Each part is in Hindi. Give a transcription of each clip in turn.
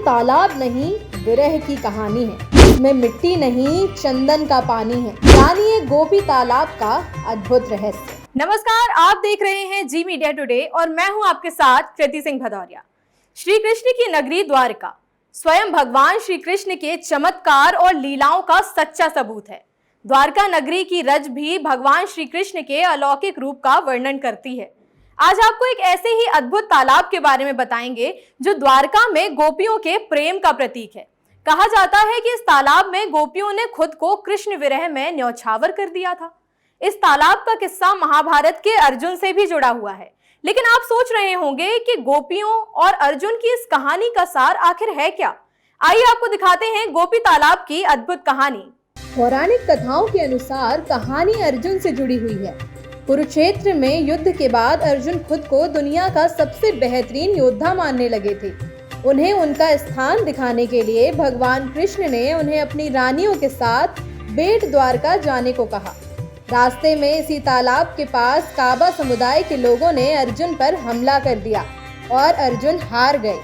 तालाब नहीं, विरह की कहानी है। इसमें मिट्टी नहीं, चंदन का पानी है। जानिए गोपी तालाब का अद्भुत रहस्य। नमस्कार, आप देख रहे हैं जी मीडिया टुडे और मैं हूं आपके साथ कृति सिंह भदौरिया। श्री कृष्ण की नगरी द्वारका स्वयं भगवान श्री कृष्ण के चमत्कार और लीलाओं का सच्चा सबूत है। द्वारका नगरी की रज भी भगवान श्री कृष्ण के अलौकिक रूप का वर्णन करती है। आज आपको एक ऐसे ही अद्भुत तालाब के बारे में बताएंगे जो द्वारका में गोपियों के प्रेम का प्रतीक है। कहा जाता है कि इस तालाब में गोपियों ने खुद को कृष्ण विरह में न्यौछावर कर दिया था। इस तालाब का किस्सा महाभारत के अर्जुन से भी जुड़ा हुआ है। लेकिन आप सोच रहे होंगे कि गोपियों और अर्जुन की इस कहानी का सार आखिर है क्या? आइए आपको दिखाते हैं गोपी तालाब की अद्भुत कहानी। पौराणिक कथाओं के अनुसार कहानी अर्जुन से जुड़ी हुई है। कुरुक्षेत्र में युद्ध के बाद अर्जुन खुद को दुनिया का सबसे बेहतरीन योद्धा मानने लगे थे। उन्हें उनका स्थान दिखाने के लिए भगवान कृष्ण ने उन्हें अपनी रानियों के साथ बेट द्वारका जाने को कहा। रास्ते में इसी तालाब के पास काबा समुदाय के लोगों ने अर्जुन पर हमला कर दिया और अर्जुन हार गए।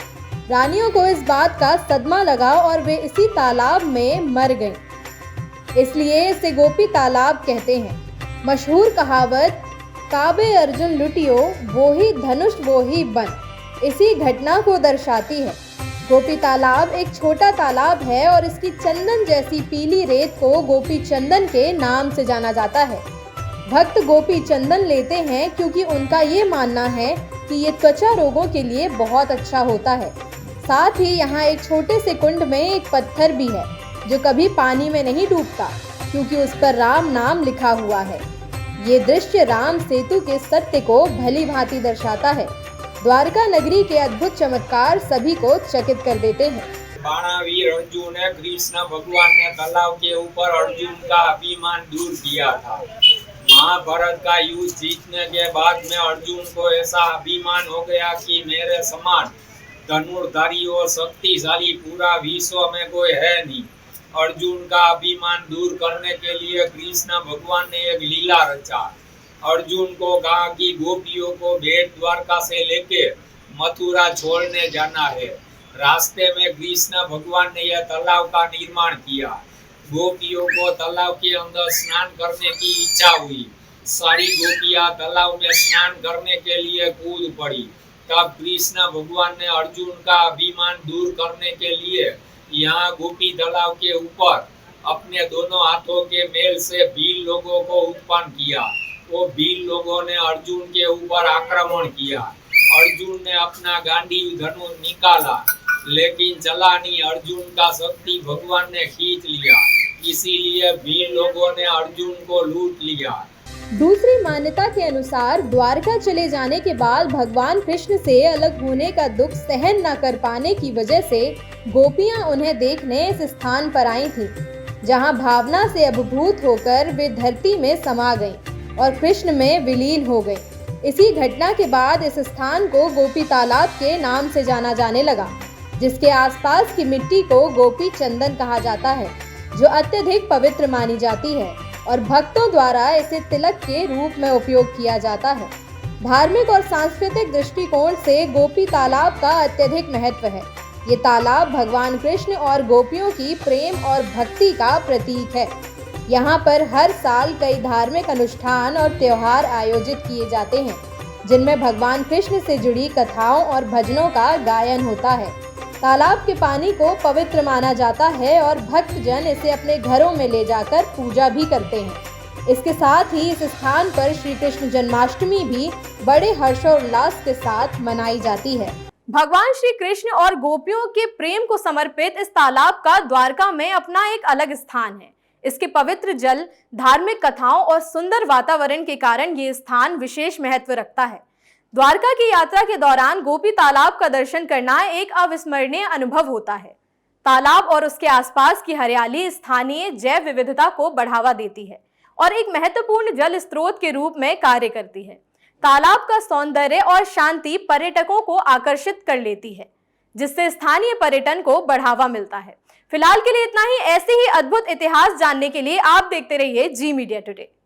रानियों को इस बात का सदमा लगा और वे इसी तालाब में मर गईं। इसलिए इसे गोपी तालाब कहते हैं। मशहूर कहावत काबे अर्जुन लुटियो वो ही धनुष वो ही बन इसी घटना को दर्शाती है। गोपी तालाब एक छोटा तालाब है और इसकी चंदन जैसी पीली रेत को गोपी चंदन के नाम से जाना जाता है। भक्त गोपी चंदन लेते हैं क्योंकि उनका ये मानना है कि ये त्वचा रोगों के लिए बहुत अच्छा होता है। साथ ही यहाँ एक छोटे से कुंड में एक पत्थर भी है जो कभी पानी में नहीं डूबता क्योंकि उस पर राम नाम लिखा हुआ है। ये दृश्य राम सेतु के सत्य को भली भांति दर्शाता है। द्वारका नगरी के अद्भुत चमत्कार सभी को चकित कर देते हैं। बाणावीर अर्जुन ने कृष्ण भगवान ने तालाब के ऊपर अर्जुन का अभिमान दूर किया था। महाभारत का युद्ध जीतने के बाद में अर्जुन को ऐसा अभिमान हो गया कि मेरे समान धनुर्धारी और शक्तिशाली पूरा विश्व में कोई है नहीं। अर्जुन का अभिमान दूर करने के लिए कृष्ण भगवान ने एक लीला रचा। अर्जुन को कहा कि गोपियों को बेट द्वारका से लेके मथुरा छोड़ने जाना है। रास्ते में कृष्ण भगवान ने यह तालाब का निर्माण किया। गोपियों को तालाब के अंदर स्नान करने की इच्छा हुई। सारी गोपियां तालाब में स्नान करने के लिए कूद पड़ी। तब कृष्ण भगवान ने अर्जुन का अभिमान दूर करने के लिए यहाँ गोपी तालाब के ऊपर अपने दोनों हाथों के मेल से भील लोगों को उत्पन्न किया। वो भील लोगों ने अर्जुन के ऊपर आक्रमण किया। अर्जुन ने अपना गांडीव धनुष निकाला लेकिन चला नहीं। अर्जुन का शक्ति भगवान ने खींच लिया, इसीलिए भील लोगों ने अर्जुन को लूट लिया। दूसरी मान्यता के अनुसार द्वारका चले जाने के बाद भगवान कृष्ण से अलग होने का दुख सहन न कर पाने की वजह से गोपियां उन्हें देखने इस स्थान पर आई थीं, जहां भावना से अभिभूत होकर वे धरती में समा गईं और कृष्ण में विलीन हो गईं। इसी घटना के बाद इस स्थान को गोपी तालाब के नाम से जाना जाने लगा, जिसके आसपास की मिट्टी को गोपी चंदन कहा जाता है, जो अत्यधिक पवित्र मानी जाती है और भक्तों द्वारा इसे तिलक के रूप में उपयोग किया जाता है। धार्मिक और सांस्कृतिक दृष्टिकोण से गोपी तालाब का अत्यधिक महत्व है। ये तालाब भगवान कृष्ण और गोपियों की प्रेम और भक्ति का प्रतीक है। यहाँ पर हर साल कई धार्मिक अनुष्ठान और त्योहार आयोजित किए जाते हैं, जिनमें भगवान कृष्ण से जुड़ी कथाओं और भजनों का गायन होता है। तालाब के पानी को पवित्र माना जाता है और भक्तजन इसे अपने घरों में ले जाकर पूजा भी करते हैं। इसके साथ ही इस स्थान पर श्री कृष्ण जन्माष्टमी भी बड़े हर्षोल्लास के साथ मनाई जाती है। भगवान श्री कृष्ण और गोपियों के प्रेम को समर्पित इस तालाब का द्वारका में अपना एक अलग स्थान है। इसके पवित्र जल, धार्मिक कथाओं और सुंदर वातावरण के कारण ये स्थान विशेष महत्व रखता है। द्वारका की यात्रा के दौरान गोपी तालाब का दर्शन करना एक अविस्मरणीय अनुभव होता है। तालाब और उसके आसपास की हरियाली स्थानीय जैव विविधता को बढ़ावा देती है और एक महत्वपूर्ण जल स्रोत के रूप में कार्य करती है। तालाब का सौंदर्य और शांति पर्यटकों को आकर्षित कर लेती है, जिससे स्थानीय पर्यटन को बढ़ावा मिलता है। फिलहाल के लिए इतना ही। ऐसे ही अद्भुत इतिहास जानने के लिए आप देखते रहिए जी मीडिया टुडे।